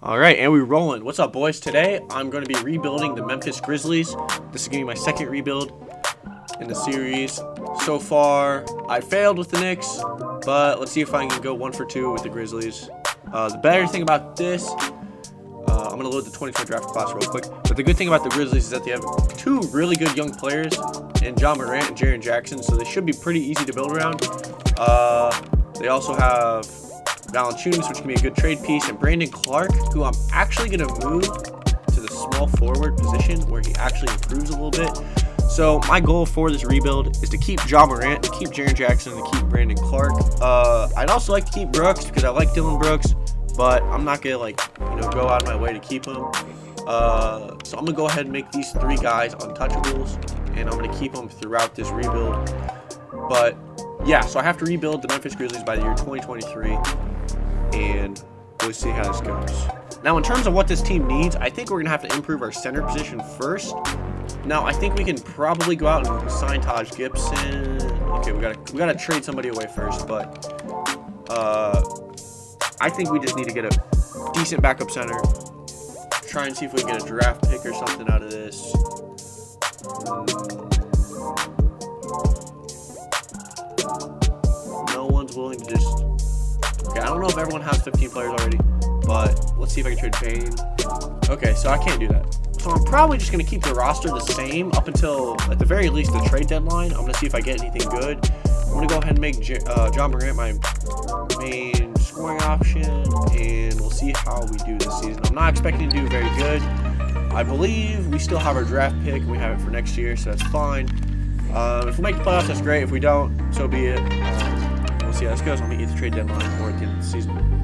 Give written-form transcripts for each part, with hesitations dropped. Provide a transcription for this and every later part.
Alright, and we're rolling. What's up, boys? Today, I'm going to be rebuilding the Memphis Grizzlies. This is going to be my second rebuild in the series. So far, I failed with the Knicks, but let's see if I can go 1 for 2 with the Grizzlies. The better thing about this, I'm going to load the 2020 draft class real quick, but the good thing about the Grizzlies is that they have 2 really good young players in Ja Morant and Jaren Jackson, so they should be pretty easy to build around. They also have Valanciunas, which can be a good trade piece, and Brandon Clark, who I'm actually going to move to the small forward position where he actually improves a little bit. So my goal for this rebuild is to keep Ja Morant, to keep Jaren Jackson, and to keep Brandon Clark. I'd also like to keep Brooks because I like Dillon Brooks, but I'm not going to go out of my way to keep him. So I'm going to go ahead and make these 3 guys untouchables, and I'm going to keep them throughout this rebuild. But yeah, so I have to rebuild the Memphis Grizzlies by the year 2023. And we'll see how this goes. Now, in terms of what this team needs, I think we're going to have to improve our center position first. Now, I think we can probably go out and sign Taj Gibson. Okay, we gotta trade somebody away first, but I think we just need to get a decent backup center. Try and see if we can get a draft pick or something out of this. No one's willing to just... Okay, I don't know if everyone has 15 players already, but let's see if I can trade Bane. Okay, so I can't do that. So I'm probably just going to keep the roster the same up until, at the very least, the trade deadline. I'm going to see if I get anything good. I'm going to go ahead and make Ja Morant my main scoring option, and we'll see how we do this season. I'm not expecting to do very good. I believe we still have our draft pick, and we have it for next year, so that's fine. If we make the playoffs, that's great. If we don't, so be it. We'll see how this goes. I'll meet you at the trade deadline or at the end of the season.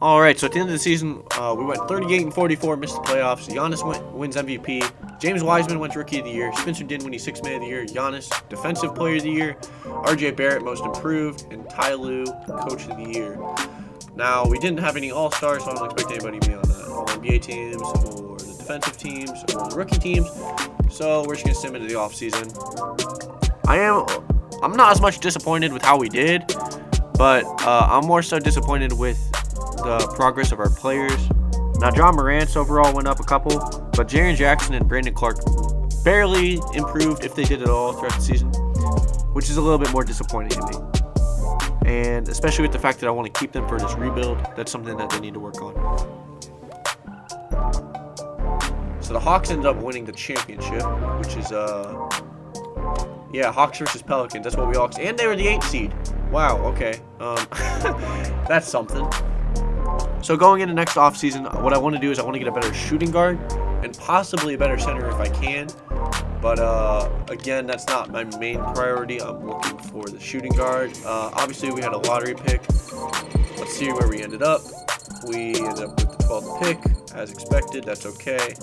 Alright, so at the end of the season, we went 38-44, missed the playoffs. Giannis wins MVP. James Wiseman wins Rookie of the Year. Spencer Dinwiddie, 6th Man of the Year. Giannis, Defensive Player of the Year. RJ Barrett, Most Improved. And Ty Lue, Coach of the Year. Now, we didn't have any All-Stars, so I don't expect anybody to be on the All-NBA teams or the defensive teams or the rookie teams. So we're just going to send them into the offseason. I'm not as much disappointed with how we did, but I'm more so disappointed with the progress of our players. Now, Ja Morant's overall went up a couple, but Jaren Jackson and Brandon Clark barely improved, if they did at all, throughout the season, which is a little bit more disappointing to me. And especially with the fact that I want to keep them for this rebuild, that's something that they need to work on. So the Hawks ended up winning the championship, which is, yeah, Hawks versus Pelicans. That's what we all... And they were the 8th seed. Wow, okay. That's something. So going into next offseason, what I want to do is I want to get a better shooting guard and possibly a better center if I can. But again, that's not my main priority. I'm looking for the shooting guard. Obviously, we had a lottery pick. Let's see where we ended up. We ended up with the 12th pick, as expected. That's okay.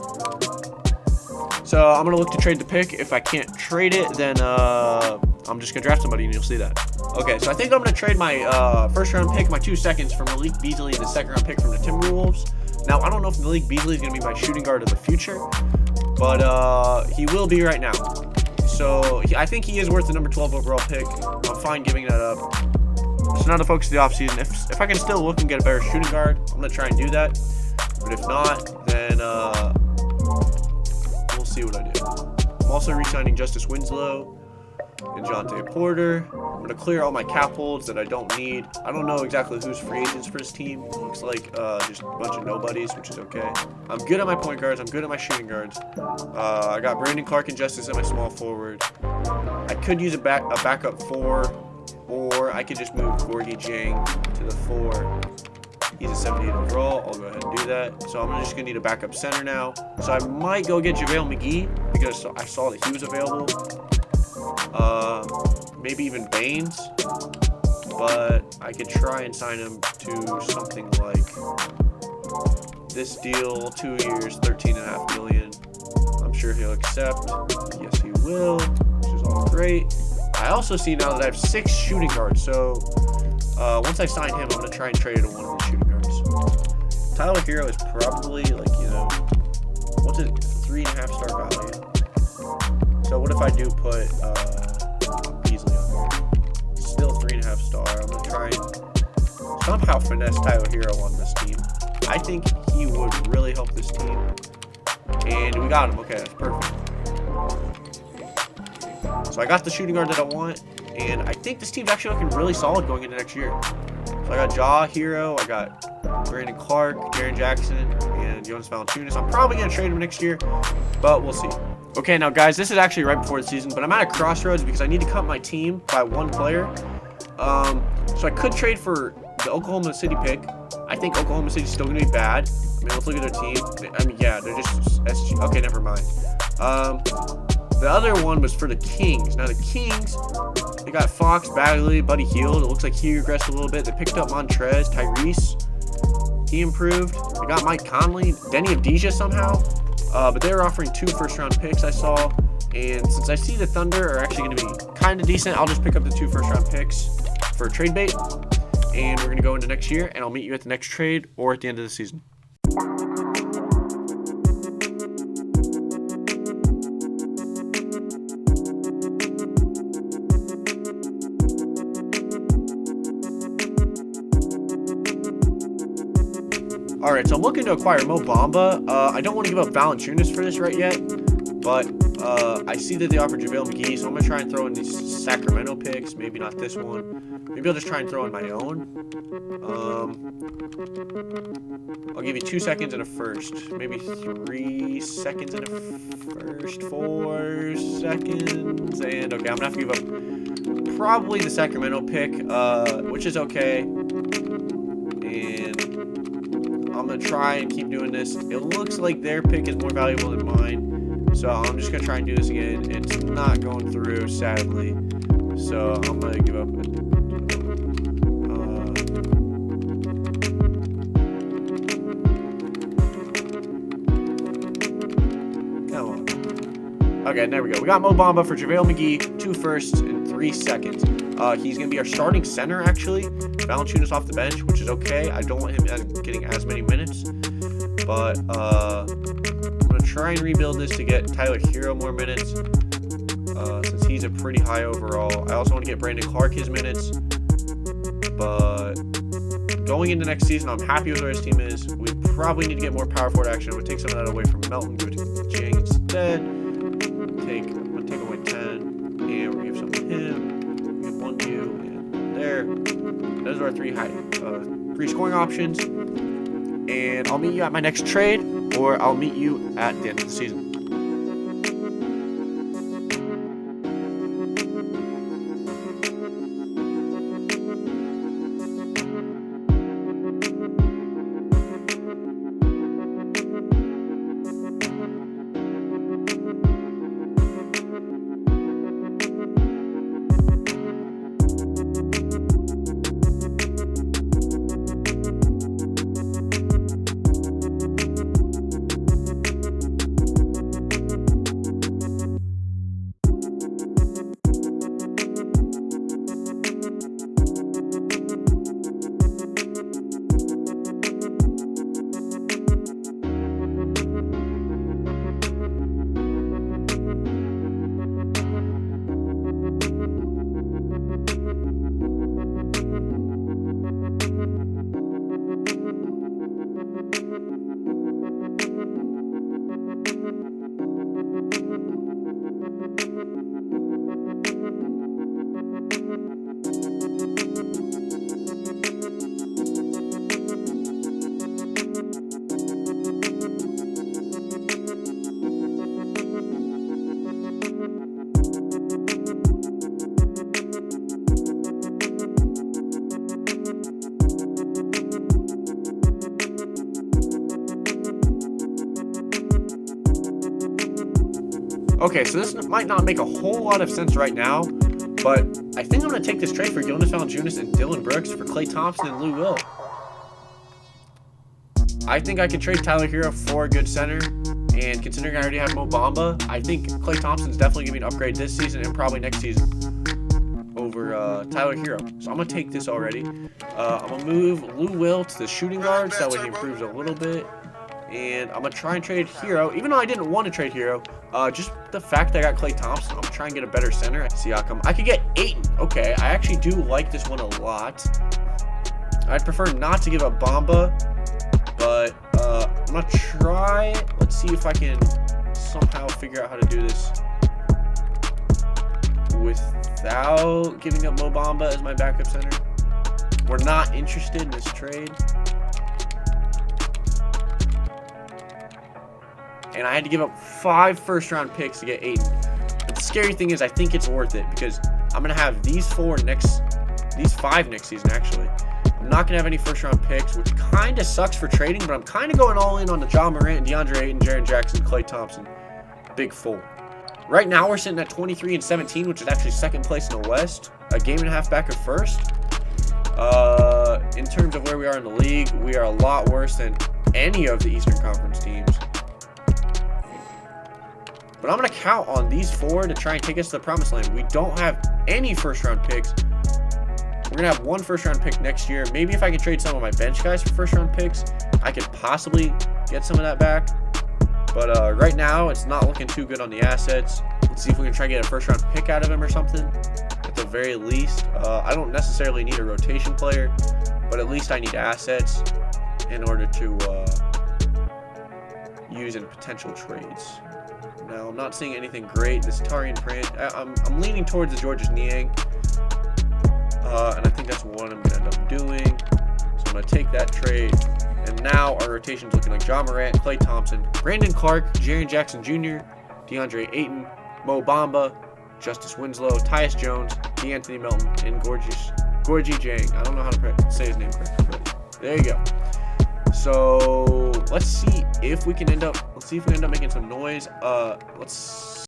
So I'm going to look to trade the pick. If I can't trade it, then I'm just going to draft somebody and you'll see that. Okay, so I think I'm going to trade my first round pick, my 2 seconds for Malik Beasley, and the second round pick from the Timberwolves. Now, I don't know if Malik Beasley is going to be my shooting guard of the future, but he will be right now. So I think he is worth the number 12 overall pick. I'm fine giving that up. So now the focus of the offseason. If I can still look and get a better shooting guard, I'm going to try and do that. But if not, then we'll see what I do. I'm also re-signing Justice Winslow and Jonte Porter. I'm going to clear all my cap holds that I don't need. I don't know exactly who's free agents for this team. It looks like just a bunch of nobodies, which is okay. I'm good at my point guards. I'm good at my shooting guards. I got Brandon Clark and Justice at my small forward. I could use a backup 4, or I could just move Gorgie Jang to the 4. He's a 78 overall. I'll go ahead and do that. So I'm just going to need a backup center now. So I might go get JaVale McGee because I saw that he was available. Maybe even Baines. But I could try and sign him to something like this deal, 2 years, $13.5 million. I'm sure he'll accept. Yes, he will, which is all great. I also see now that I have 6 shooting guards. So once I sign him, I'm going to try and trade it to one of the shooting guards. Tyler Hero is probably like, what's it, 3.5 star value. So what if I do put Beasley on there? Still 3.5 star. I'm going to try and somehow finesse Tyler Hero on this team. I think he would really help this team. And we got him. Okay, that's perfect. So I got the shooting guard that I want. And I think this team's actually looking really solid going into next year. So I got Ja Hero, I got Brandon Clark, Jaren Jackson, and Jonas Valanciunas. I'm probably going to trade him next year, but we'll see. Okay, now guys, this is actually right before the season, but I'm at a crossroads because I need to cut my team by 1 player. So I could trade for the Oklahoma City pick. I think Oklahoma City's still going to be bad. I mean, let's look at their team. I mean, yeah, they're just SG. Okay, never mind. The other one was for the Kings. Now the Kings, they got Fox, Bagley, Buddy Hield. It looks like he regressed a little bit. They picked up Montrez, Tyrese. He improved. They got Mike Conley, Denny Avdija somehow. But they were offering 2 first-round picks, I saw. And since I see the Thunder are actually going to be kind of decent, I'll just pick up the 2 first-round picks for trade bait. And we're going to go into next year, and I'll meet you at the next trade or at the end of the season. Alright, so I'm looking to acquire Mo Bamba. I don't want to give up Valanciunas for this right yet, but I see that they offer JaVale McGee, so I'm going to try and throw in these Sacramento picks. Maybe not this one. Maybe I'll just try and throw in my own. I'll give you 2 seconds and a first. Maybe 3 seconds and a first. 4 seconds. And okay, I'm going to have to give up probably the Sacramento pick, which is okay. And I'm going to try and keep doing this. It looks like their pick is more valuable than mine. So I'm just going to try and do this again. It's not going through, sadly. So I'm going to give up. Come on. Okay, there we go. We got Mo Bamba for JaVale McGee, 2 firsts in 3 seconds. He's going to be our starting center, actually. Valanciunas off the bench, which is okay. I don't want him getting as many minutes. But I'm going to try and rebuild this to get Tyler Hero more minutes, since he's a pretty high overall. I also want to get Brandon Clark his minutes. But going into next season, I'm happy with where his team is. We probably need to get more power forward action. I'm going to take some of that away from Melton, give it to Jang instead. I'm going to take away 10, and we're going to give some to him. Give 1 to you, and there. Those are our 3 scoring options. And I'll meet you at my next trade, or I'll meet you at the end of the season. Okay, so this might not make a whole lot of sense right now, but I think I'm going to take this trade for Jonas Valanciunas and Dylan Brooks for Klay Thompson and Lou Will. I think I can trade Tyler Hero for a good center, and considering I already have Mo Bamba, I think Klay Thompson's definitely going to be an upgrade this season and probably next season over Tyler Hero. So I'm going to take this already. I'm going to move Lou Will to the shooting guard, so that way he improves a little bit. And I'm going to try and trade Hero, even though I didn't want to trade Hero. Just the fact that I got Klay Thompson, I'm going to try and get a better center. Siakam. I could get Ayton. Okay, I actually do like this one a lot. I'd prefer not to give up Bamba, but I'm going to try it. Let's see if I can somehow figure out how to do this without giving up Mo Bamba as my backup center. We're not interested in this trade. And I had to give up 5 first-round picks to get Ayton. But the scary thing is I think it's worth it because I'm going to have these 5 next season, actually. I'm not going to have any first-round picks, which kind of sucks for trading, but I'm kind of going all in on the Ja Morant, DeAndre Ayton, Jaren Jackson, Klay Thompson. Big 4. Right now, we're sitting at 23-17, which is actually second place in the West. A game and a half back of first. In terms of where we are in the league, we are a lot worse than any of the Eastern Conference teams. But I'm going to count on these 4 to try and take us to the promised land. We don't have any first-round picks. We're going to have 1 first-round pick next year. Maybe if I can trade some of my bench guys for first-round picks, I could possibly get some of that back. But right now, it's not looking too good on the assets. Let's see if we can try and get a first-round pick out of him or something. At the very least, I don't necessarily need a rotation player, but at least I need assets in order to use in potential trades. Now, I'm not seeing anything great. This Tarian Prince, I'm leaning towards the Georges Niang, and I think that's what I'm going to end up doing. So I'm going to take that trade. And now our rotation's looking like Ja Morant, Klay Thompson, Brandon Clark, Jaren Jackson Jr., DeAndre Ayton, Mo Bamba, Justice Winslow, Tyus Jones, DeAnthony Melton, and Gorgie Jang. I don't know how to say his name correctly, but there you go. So let's see if we can end up making some noise. Let's.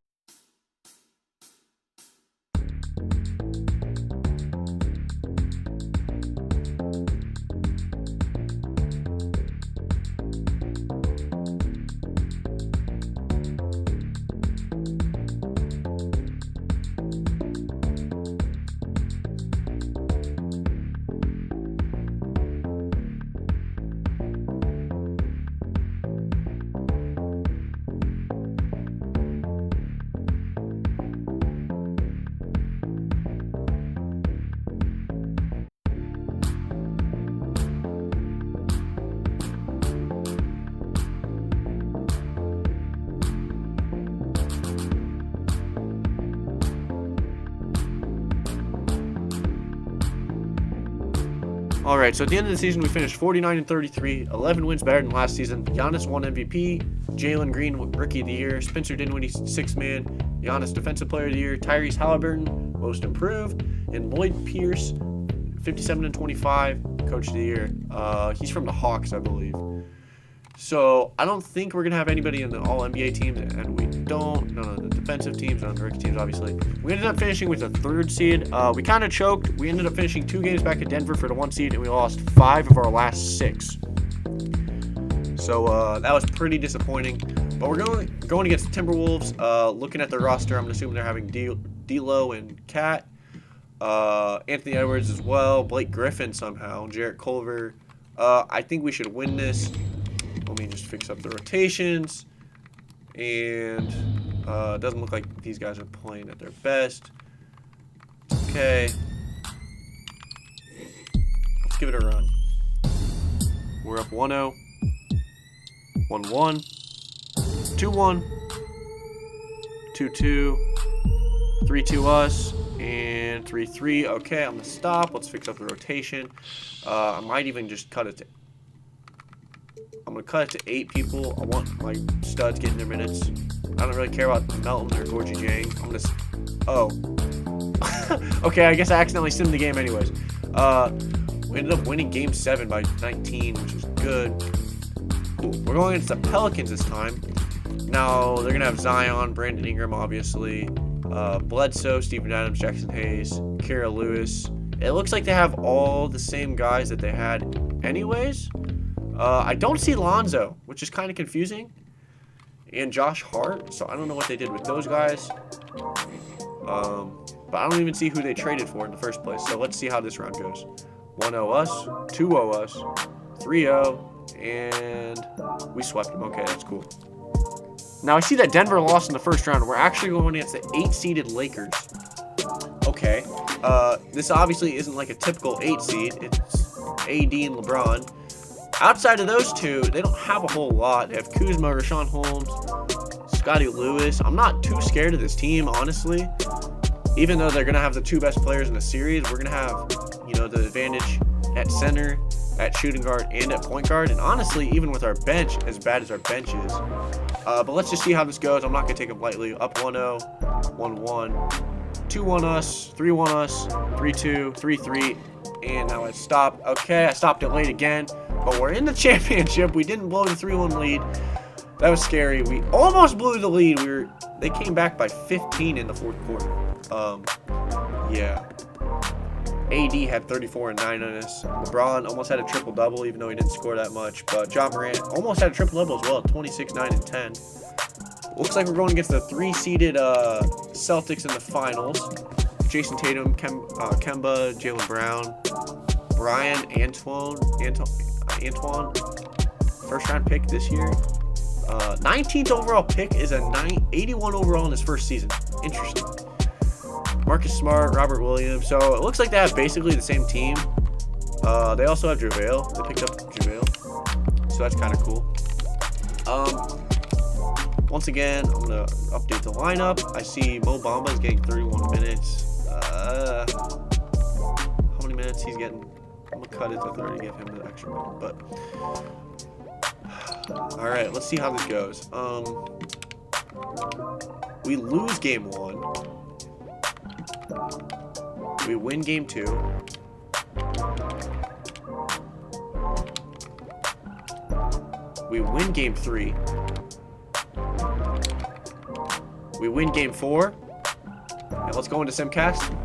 All right, so at the end of the season, we finished 49-33, 11 wins better than last season. Giannis won MVP, Jalen Green Rookie of the Year, Spencer Dinwiddie Sixth Man, Giannis Defensive Player of the Year, Tyrese Halliburton Most Improved, and Lloyd Pierce 57-25 Coach of the Year. He's from the Hawks, I believe. So I don't think we're gonna have anybody in the All-NBA teams, and we don't. No, the defensive teams, none of the rookie teams, obviously. We ended up finishing with a 3rd seed. We kind of choked. We ended up finishing 2 games back at Denver for the 1 seed, and we lost 5 of our last 6. So that was pretty disappointing. But we're going against the Timberwolves. Looking at their roster, I'm assuming they're having D'Lo and Cat, Anthony Edwards as well, Blake Griffin somehow, Jarrett Culver. I think we should win this. Let me just fix up the rotations. And it doesn't look like these guys are playing at their best. Okay. Let's give it a run. We're up 1-0. 1-1. 2-1. 2-2. 3-2 us. And 3-3. Okay, I'm going to stop. Let's fix up the rotation. I might even just cut it to... I'm going to cut it to 8 people. I want my studs getting their minutes. I don't really care about Melton or Gorgie Jang. I'm going to... Oh. Okay, I guess I accidentally simmed the game anyways. We ended up winning Game 7 by 19, which is good. Ooh, we're going against the Pelicans this time. Now, they're going to have Zion, Brandon Ingram, obviously, Bledsoe, Steven Adams, Jackson Hayes, Kira Lewis. It looks like they have all the same guys that they had anyways. I don't see Lonzo, which is kind of confusing, and Josh Hart, so I don't know what they did with those guys. But I don't even see who they traded for in the first place, so let's see how this round goes. 1-0 us, 2-0 us, 3-0, and we swept them. Okay, that's cool. Now, I see that Denver lost in the first round. We're actually going against the 8-seeded Lakers. Okay. This obviously isn't like a typical 8 seed. It's AD and LeBron. Outside of those two, they don't have a whole lot. They have Kuzma, Rashawn Holmes, Scotty Lewis. I'm not too scared of this team, honestly. Even though they're going to have the 2 best players in the series, we're going to have, the advantage at center, at shooting guard, and at point guard. And honestly, even with our bench, as bad as our bench is. But let's just see how this goes. I'm not going to take them lightly. Up 1-0, 1-1, 2-1 us, 3-1 us, 3-2, 3-3. And now I stopped. Okay, I stopped it late again. But we're in the championship. We didn't blow the 3-1 lead. That was scary. We almost blew the lead. They came back by 15 in the fourth quarter. Yeah. AD had 34 and 9 on us. LeBron almost had a triple-double, even though he didn't score that much. But Ja Morant almost had a triple-double as well, 26, 9, and 10. Looks like we're going against the 3-seeded Celtics in the finals. Jason Tatum, Kemba, Jaylen Brown, Brian, Antoine. First-round pick this year. 19th overall pick is a 81 overall in his first season. Interesting. Marcus Smart, Robert Williams. So it looks like they have basically the same team. They also have JaVale. They picked up JaVale. So that's kind of cool. Once again, I'm going to update the lineup. I see Mo Bamba is getting 31 minutes. How many minutes he's getting? I'm going to cut it to 30 to give him an extra minute. But all right, let's see how this goes. We lose game 1. We win game 2. We win game 3. We win game 4. And let's go into Simcast.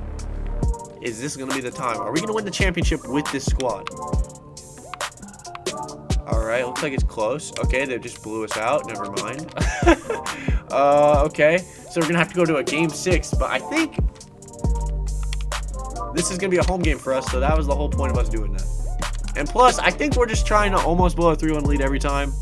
Is this going to be the time? Are we going to win the championship with this squad? Alright, looks like it's close. Okay, they just blew us out. Never mind. Okay, so we're going to have to go to a game 6. But I think this is going to be a home game for us, so that was the whole point of us doing that. And plus, I think we're just trying to almost blow a 3-1 lead every time.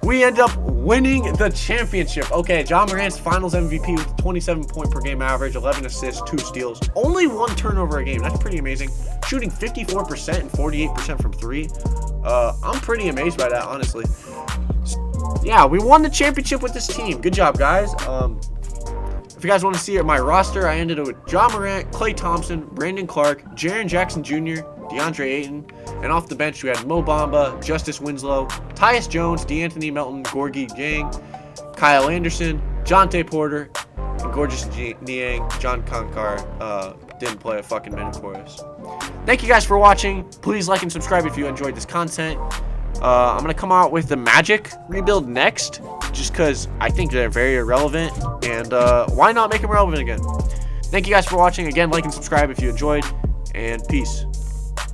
We end up winning the championship. Okay, Ja Morant's finals MVP with a 27 point per game average, 11 assists, 2 steals. Only 1 turnover a game. That's pretty amazing. Shooting 54% and 48% from 3. I'm pretty amazed by that, honestly. Yeah, we won the championship with this team. Good job, guys. If you guys want to see my roster, I ended it with Ja Morant, Klay Thompson, Brandon Clark, Jaren Jackson Jr., DeAndre Ayton, and off the bench we had Mo Bamba, Justice Winslow, Tyus Jones, DeAnthony Melton, Gorgie Gang, Kyle Anderson, Jonte Porter, and Gorgeous Niang. John Konkar didn't play a fucking minute for us. Thank you guys for watching. Please like and subscribe if you enjoyed this content. I'm going to come out with the Magic rebuild next, just because I think they're very irrelevant, and why not make them relevant again? Thank you guys for watching. Again, like and subscribe if you enjoyed, and peace.